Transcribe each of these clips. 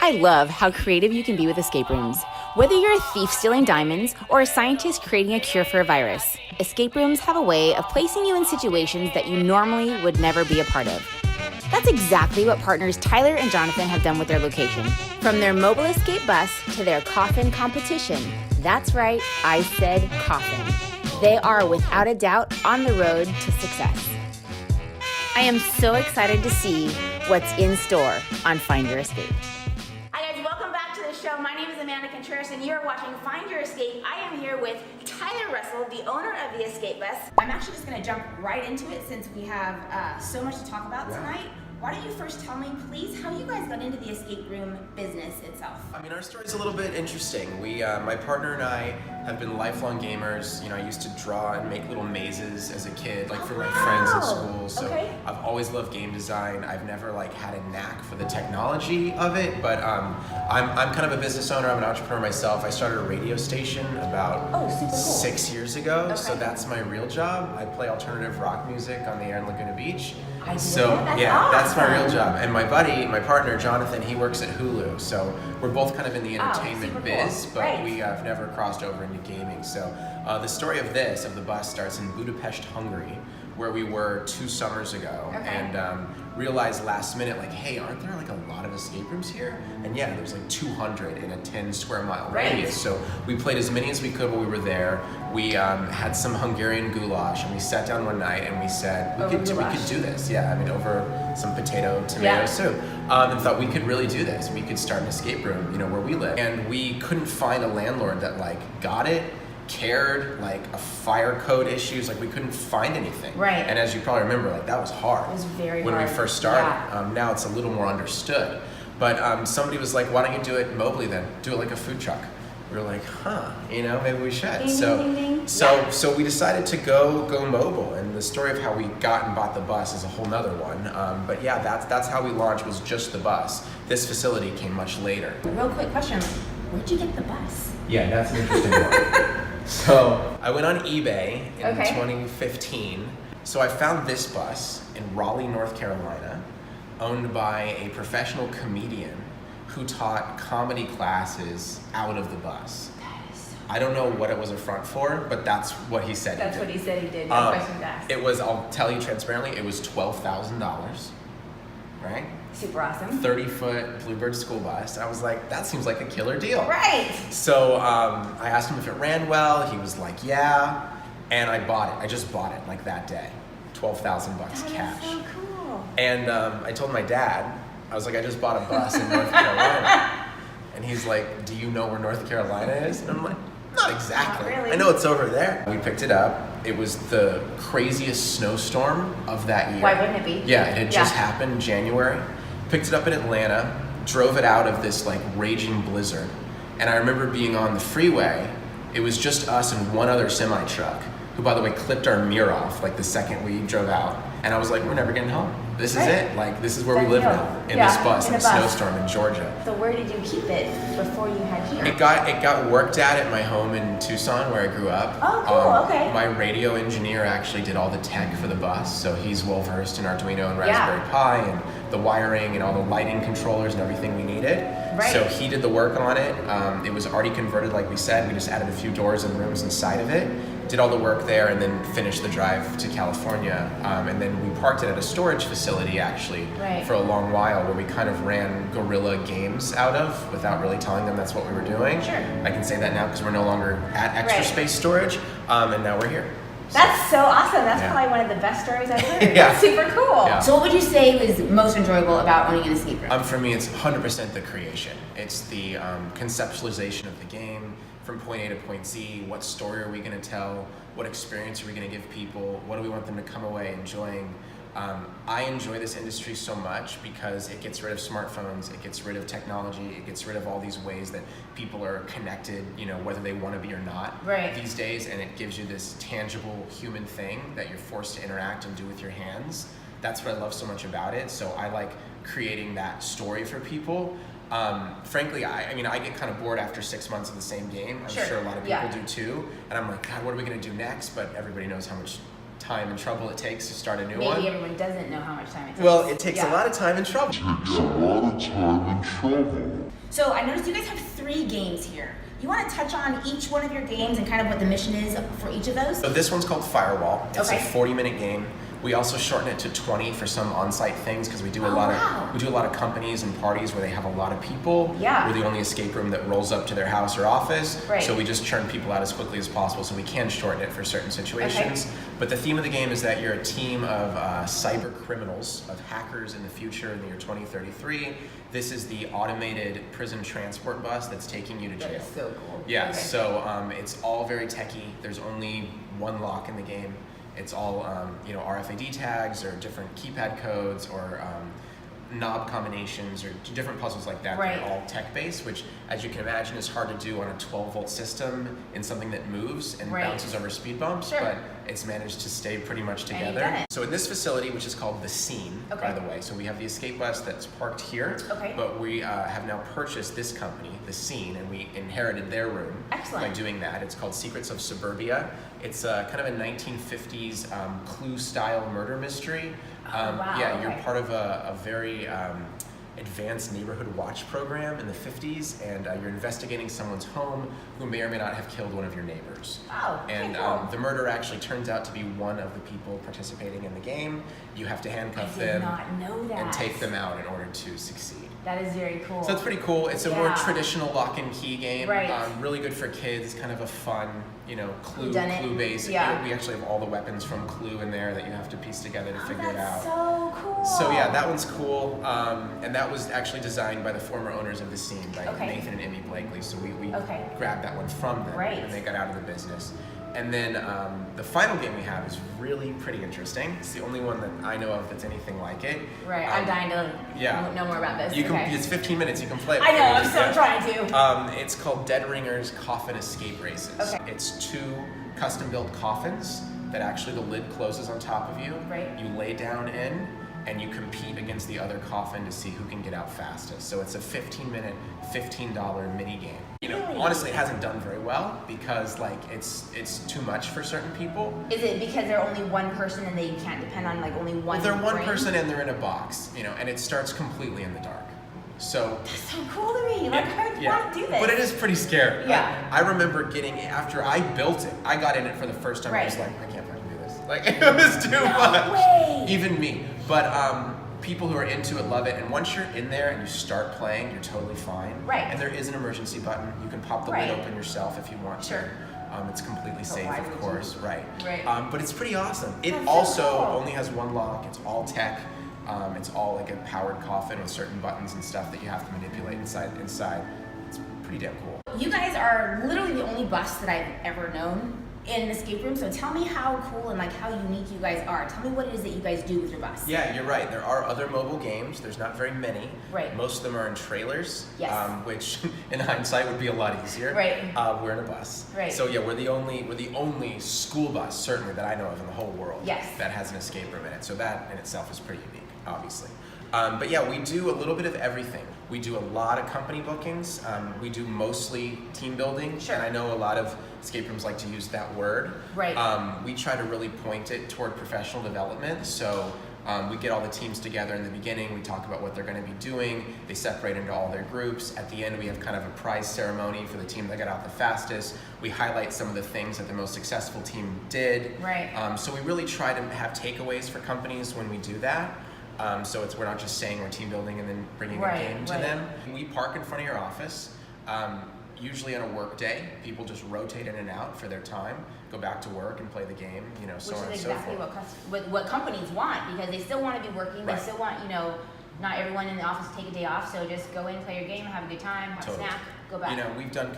I love how creative you can be with escape rooms. Whether you're a thief stealing diamonds or a scientist creating a cure for a virus, escape rooms have a way of placing you in situations that you normally would never be a part of. That's exactly what partners Tyler and Jonathan have done with their location. From their mobile escape bus to their coffin competition. That's right, I said coffin. They are without a doubt on the road to success. I am so excited to see what's in store on Find Your Escape. Hi guys, welcome back to the show. My name is Amanda Contreras and you're watching Find Your Escape. I am here with Tyler Russell, the owner of the Escape Bus. I'm actually just going to jump right into it since we have so much to talk about tonight. Why don't you first tell me, please, how you guys got into the escape room business itself? I mean, our story's a little bit interesting. My partner and I have been lifelong gamers. You know, I used to draw and make little mazes as a kid, like for my friends in school. So I've always loved game design. I've never had a knack for the technology of it, but I'm kind of a business owner. I'm an entrepreneur myself. I started a radio station about 6 years ago. So that's my real job. I play alternative rock music on the air in Laguna Beach. That's my real job. And my buddy, my partner, Jonathan, he works at Hulu. So we're both kind of in the entertainment biz, but we have never crossed over into gaming. So the story of the bus starts in Budapest, Hungary, where we were 2 summers ago, and realized last minute, hey, aren't there a lot of escape rooms here? And yeah, there's 200 in a 10 square mile radius. So we played as many as we could while we were there. We had some Hungarian goulash, and we sat down one night and we said, we could do this. Yeah, I mean, over some tomato soup, and thought we could really do this. We could start an escape room, where we live. And we couldn't find a landlord that got it, cared, a fire code issues, we couldn't find anything. Right. And as you probably remember, that was hard. It was very hard. When we first started. Yeah. Now it's a little more understood. But somebody was like, why don't you do it mobily then? Do it like a food truck. We were like, maybe we should. Ding, ding. So we decided to go mobile, and the story of how we got and bought the bus is a whole nother one. But yeah, that's how we launched, was just the bus. This facility came much later. Real quick question, where'd you get the bus? Yeah, that's an interesting one. So I went on eBay in 2015. So I found this bus in Raleigh, North Carolina, owned by a professional comedian who taught comedy classes out of the bus. I don't know what it was a front for, but that's what he said. That's what he said he did. No questions asked. It was, I'll tell you transparently, it was $12,000, right? Super awesome. 30-foot Bluebird school bus. I was like, that seems like a killer deal. Right. So I asked him if it ran well. He was like, yeah. And I bought it. I just bought it that day. $12,000 cash. That is so cool. And I told my dad, I was like, I just bought a bus in North Carolina. And he's like, do you know where North Carolina is? And I'm like, not exactly. Not really. I know it's over there. We picked it up. It was the craziest snowstorm of that year. Why wouldn't it be? Yeah, it had just happened in January. Picked it up in Atlanta, drove it out of this raging blizzard. And I remember being on the freeway. It was just us and one other semi truck, who, by the way, clipped our mirror off the second we drove out. And I was like, we're never getting home. This is it. This is where we live now, in this bus, in a snowstorm in Georgia. So where did you keep it before you had here? It got worked at my home in Tucson, where I grew up. Oh, cool. Okay. My radio engineer actually did all the tech for the bus, so he's well versed in Arduino and Raspberry Pi and the wiring and all the lighting controllers and everything we needed. Right. So he did the work on it. It was already converted, like we said. We just added a few doors and rooms inside of it. Did all the work there, and then finished the drive to California. And then we parked it at a storage facility, actually, for a long while, where we kind of ran guerrilla games out of, without really telling them that's what we were doing. Sure. I can say that now because we're no longer at Extra Space Storage, and now we're here. That's so awesome. That's probably one of the best stories I've heard. That's super cool. Yeah. So what would you say was most enjoyable about owning an escape room? For me, it's 100% the creation. It's the conceptualization of the game, from point A to point Z. What story are we going to tell? What experience are we going to give people? What do we want them to come away enjoying? I enjoy this industry so much because it gets rid of smartphones, it gets rid of technology, it gets rid of all these ways that people are connected, whether they want to be or not these days, and it gives you this tangible human thing that you're forced to interact and do with your hands. That's what I love so much about it. So I like creating that story for people. Frankly, I get kind of bored after 6 months of the same game. I'm sure a lot of people do too. And I'm like, God, what are we going to do next? But everybody knows how much time and trouble it takes to start a new Maybe one. Maybe everyone doesn't know how much time it takes. Well, it takes a lot of time and trouble. So I noticed you guys have 3 games here. You want to touch on each one of your games and kind of what the mission is for each of those? So this one's called Firewall. It's a 40-minute game. We also shorten it to 20 for some on-site things because we do a lot of companies and parties where they have a lot of people. Yeah. We're the only escape room that rolls up to their house or office. Right. So we just churn people out as quickly as possible, so we can shorten it for certain situations. Okay. But the theme of the game is that you're a team of cyber criminals, of hackers in the future in the year 2033. This is the automated prison transport bus that's taking you to jail. That is so cool. Yeah, so it's all very techy. There's only one lock in the game. It's all RFID tags or different keypad codes or knob combinations or different puzzles like that. Right. They're all tech-based, which, as you can imagine, is hard to do on a 12-volt system in something that moves and bounces over speed bumps, but it's managed to stay pretty much together. So in this facility, which is called The Scene, by the way, so we have the escape bus that's parked here, but we have now purchased this company, The Scene, and we inherited their room by doing that. It's called Secrets of Suburbia. It's kind of a 1950s Clue-style murder mystery. Yeah, you're part of a very advanced neighborhood watch program in the 50s, and you're investigating someone's home who may or may not have killed one of your neighbors. And cool. The murderer actually turns out to be one of the people participating in the game. You have to handcuff them and take them out in order to succeed. That is very cool. So it's pretty cool. It's a more traditional lock and key game. Right. Really good for kids. Kind of a fun, Clue based. Yeah. We actually have all the weapons from Clue in there that you have to piece together to figure it out. That's so cool. So yeah, that one's cool. And that was actually designed by the former owners of The Scene, by Nathan and Emmy Blakely. So we grabbed that one from them when they got out of the business. And then the final game we have is really pretty interesting. It's the only one that I know of that's anything like it. Right, I'm dying to know more about this. It's 15 minutes, you can play it. I know, I'm so trying to. It's called DeadRingers Coffin Escape Races. Okay. It's 2 custom-built coffins that actually the lid closes on top of you. Right. You lay down in, and you compete against the other coffin to see who can get out fastest. So it's a 15-minute, $15 mini game. Honestly, it hasn't done very well because it's too much for certain people. Is it because they're only one person and they can't depend on only one? Well, they're one person and they're in a box, and it starts completely in the dark. So that's so cool to me. I want to do this. But it is pretty scary. Yeah. I remember after I built it, I got in it for the first time. I was like, I can't fucking do this. It was too much. Way. Even me. But people who are into it love it. And once you're in there and you start playing, you're totally fine. Right. And there is an emergency button. You can pop the lid open yourself if you want to. It's completely safe, of course. Right. But it's pretty awesome. It also only has one lock. It's all tech. It's all like a powered coffin with certain buttons and stuff that you have to manipulate inside. It's pretty damn cool. You guys are literally the only bus that I've ever known in an escape room, so tell me how cool and how unique you guys are. Tell me what it is that you guys do with your bus. Yeah, you're right. There are other mobile games. There's not very many. Right. Most of them are in trailers, which in hindsight would be a lot easier. Right. We're in a bus. Right. So yeah, we're the only school bus, certainly, that I know of in the whole world that has an escape room in it. So that in itself is pretty unique, obviously. But yeah, we do a little bit of everything. We do a lot of company bookings. We do mostly team building. Sure. And I know a lot of escape rooms like to use that word. Right. We try to really point it toward professional development. So we get all the teams together in the beginning. We talk about what they're going to be doing. They separate into all their groups. At the end, we have kind of a prize ceremony for the team that got out the fastest. We highlight some of the things that the most successful team did. Right. So we really try to have takeaways for companies when we do that. So we're not just saying we're team building and then bringing a game to them. We park in front of your office. Usually on a work day, people just rotate in and out for their time, go back to work and play the game, so on and so forth. Which is exactly what companies want, because they still want to be working. They still want, not everyone in the office to take a day off, so just go in, play your game, have a good time, have a snack, go back. We've done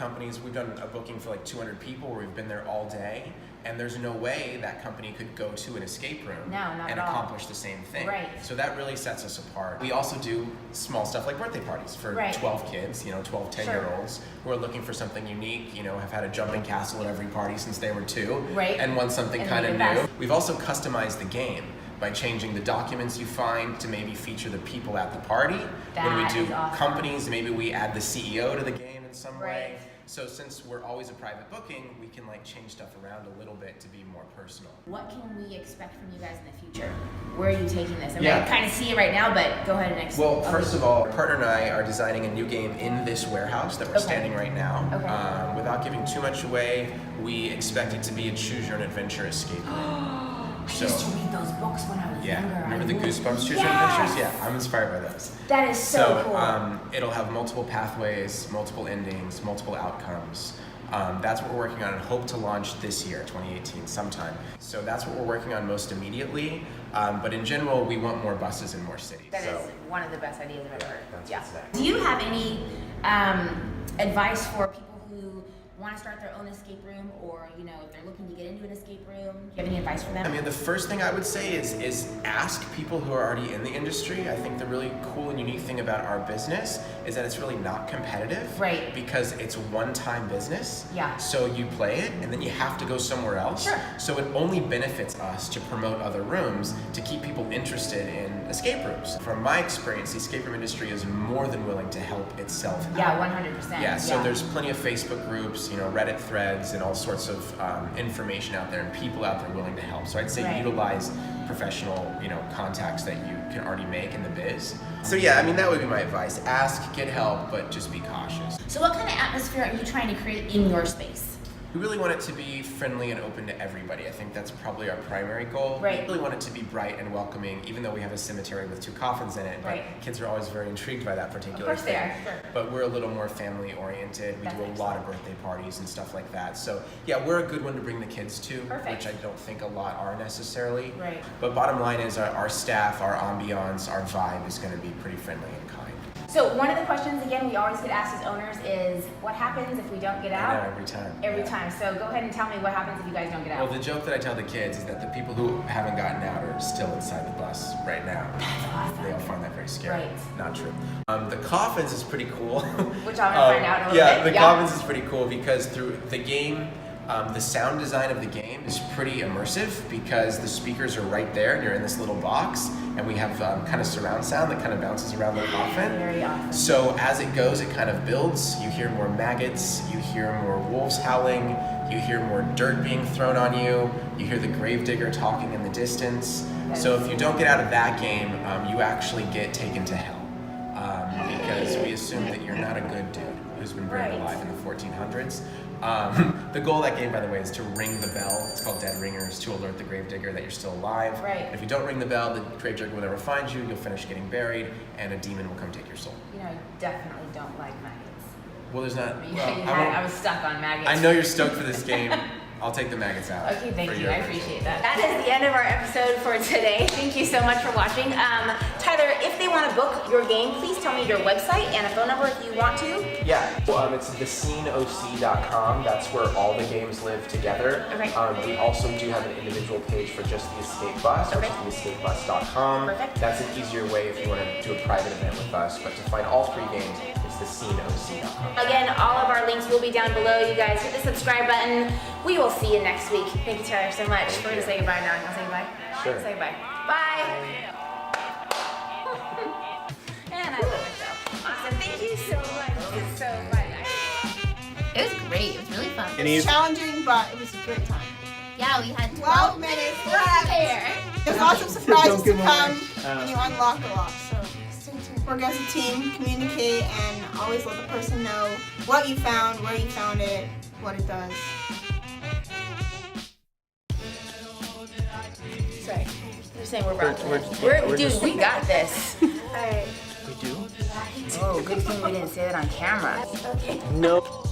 a booking for 200 people where we've been there all day, and there's no way that company could go to an escape room and accomplish the same thing. Right. So that really sets us apart. We also do small stuff like birthday parties for 12 kids, 12, 10-year-olds who are looking for something unique, have had a jumping castle at every party since they were 2, and want something kind of new. We've also customized the game by changing the documents you find to maybe feature the people at the party. When we do companies, maybe we add the CEO to the game in some way. So since we're always a private booking, we can like change stuff around a little bit to be more personal. What can we expect from you guys in the future? Where are you taking this? I mean, I kind of see it right now, but go ahead and explain. Well, first of all, our partner and I are designing a new game in this warehouse that we're standing right now. Without giving too much away, we expect it to be a choose-your-own-adventure escape room. I used to read those books when I was younger. Remember the Goosebumps Choose Your Own Adventures? Yeah, I'm inspired by those. That is so cool. It'll have multiple pathways, multiple endings, multiple outcomes. That's what we're working on and hope to launch this year, 2018, sometime. So that's what we're working on most immediately. But in general, we want more buses in more cities. That is one of the best ideas I've ever heard. That's what's next. Do you have any advice for people who want to start their own escape room, or if they're looking to get into an escape room? Do you have any advice for them? I mean, the first thing I would say is ask people who are already in the industry. I think the really cool and unique thing about our business is that it's really not competitive. Right. Because it's one-time business. Yeah. So you play it, and then you have to go somewhere else. Sure. So it only benefits us to promote other rooms, to keep people interested in escape rooms. From my experience, the escape room industry is more than willing to help itself out. Yeah, 100%. Yeah, so there's plenty of Facebook groups, Reddit threads, and all sorts of information out there and people out there willing to help. So I'd say utilize professional, contacts that you can already make in the biz. So yeah, I mean, that would be my advice. Ask, get help, but just be cautious. So what kind of atmosphere are you trying to create in your space? We really want it to be friendly and open to everybody. I think that's probably our primary goal. Right. We really want it to be bright and welcoming, even though we have a cemetery with 2 coffins in it. But kids are always very intrigued by that particular thing. Of course they are, sure. But we're a little more family oriented. We do a lot of birthday parties and stuff like that. So yeah, we're a good one to bring the kids to, which I don't think a lot are necessarily. Right. But bottom line is our staff, our ambiance, our vibe is going to be pretty friendly and kind. So one of the questions, again, we always get asked as owners is, what happens if we don't get out? I know, every time. Every time. So go ahead and tell me what happens if you guys don't get out. Well, the joke that I tell the kids is that the people who haven't gotten out are still inside the bus right now. That's awesome. They all find that very scary. Right. Not true. The coffins is pretty cool. Which I'm going to find out in a little bit. Yeah, the coffins is pretty cool because through the game, the sound design of the game is pretty immersive because the speakers are right there and you're in this little box, and we have kind of surround sound that kind of bounces around the coffin. Very awesome. So as it goes, it kind of builds. You hear more maggots, you hear more wolves howling, you hear more dirt being thrown on you, you hear the gravedigger talking in the distance. So if you don't get out of that game, you actually get taken to hell. Because we assume that you're not a good dude who's been buried alive in the 1400s. The goal of that game, by the way, is to ring the bell. It's called DeadRingers, to alert the gravedigger that you're still alive. Right. And if you don't ring the bell, the gravedigger will never find you, you'll finish getting buried, and a demon will come take your soul. I definitely don't like maggots. Well, there's not... I was stuck on maggots. I know you're stoked for this game. I'll take the maggots out. Okay, thank you. I appreciate that. That is the end of our episode for today. Thank you so much for watching. Tyler, if they want to book your game, please tell me your website and a phone number if you want to. Yeah, it's thesceneoc.com. That's where all the games live together. Okay. We also do have an individual page for just the escape bus, which is theescapebus.com. Perfect. That's an easier way if you want to do a private event with us. But to find all 3 games, it's thesceneoc.com. Again, all of our links will be down below. You guys hit the subscribe button. We will see you next week. Thank you, Tyler, so much. We're going to say goodbye now. You want to say goodbye? Sure. Say goodbye. Bye. And I love the show. Awesome. Thank you so much. This is so fun. It was great. It was really fun. It was challenging, but it was a great time. Yeah, we had 12 minutes left. There's lots of surprises to come, and you unlock a lot. So stay tuned. Work as a team, communicate, and always let the person know what you found, where you found it, what it does. Sorry. You're saying we're rocking. Dude, we got this. Alright. We do? Oh, good thing we didn't say that on camera. Okay. Nope.